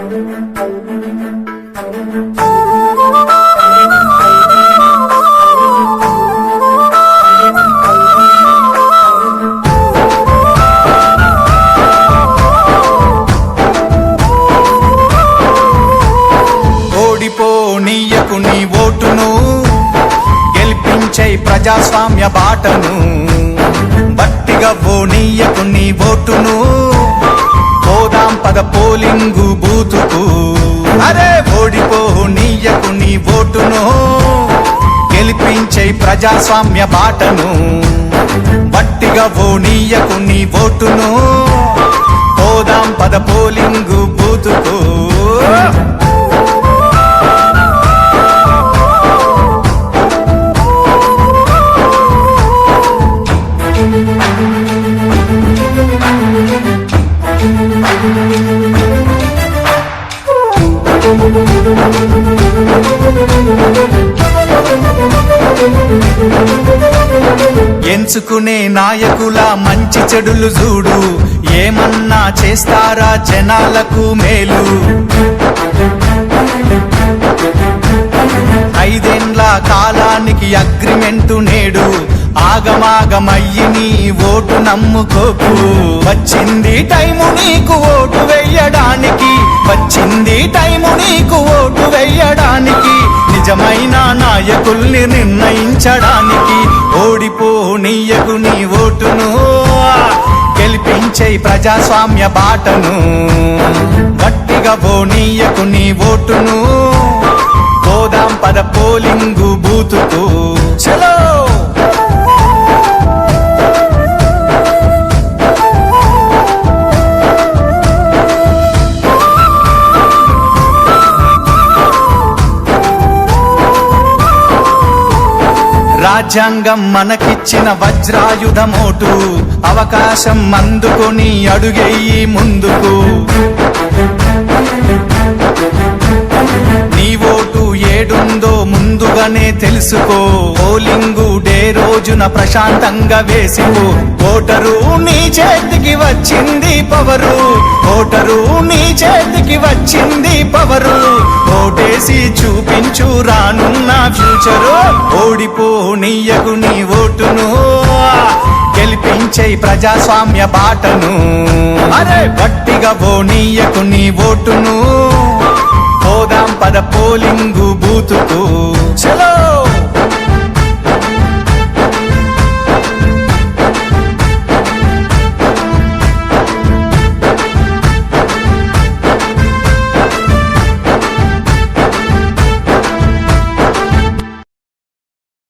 ఓడిపోనీయకు నీ ఓటును, గెలిపించే ప్రజాస్వామ్య బాటను. బట్టిగా పోనీయకు నీ ఓటును, పోదాం పద పోలింగు బూతుకు. అరే ఓడిపోనీయకు నీ ఓటును, గెలిపించే ప్రజాస్వామ్య బాటను. బట్టిగా పోనీయకు నీ ఓటును, పోదాం పద పోలింగు బూతుకు. ఎంచుకునే నాయకుల మంచి చెడులు చూడు, ఏమన్నా చేస్తారా జనాలకు మేలు. 5 ఏండ్ల కాలానికి అగ్రిమెంటు నేడు, ఆగమాగమయ్యి నీ ఓటు నమ్ముకోకు. వచ్చింది టైము నీకు ఓటు వెయ్యడానికి, వచ్చింది టైము నీకు ఓటు వెయ్యడానికి, నిజమైన నాయకుల్ని నిర్ణయించడానికి. ఓడిపోనీయకు నీ ఓటును, గెలిపించే ప్రజాస్వామ్య బాటను. గట్టిగా పోనీయకు నీ ఓటును, పోదాం పద పోలింగు బూతుకు. చలో రాజ్యాంగం మనకిచ్చిన వజ్రాయుధమోటు, అవకాశం అందుకొని అడుగెయ్యి ముందుకు. నీ ఓటు ఏడుందో ముందుగానే తెలుసుకో, పోలింగు డే రోజున ప్రశాంతంగా వేసిపో. ఓటరు నీ చేతికి వచ్చింది పవరు, ఓటరు నీ చేతికి వచ్చింది పవరు. ఓటేసి చూపించు రానున్న ఫ్యూచరు. ఓడిపోనీయకు నీ ఓటును, గెలిపించే ప్రజాస్వామ్య బాటను. అరే గట్టిగా పోనీయకు నీ ఓటును, పోదాం పద పోలింగు బూతుకు. చలో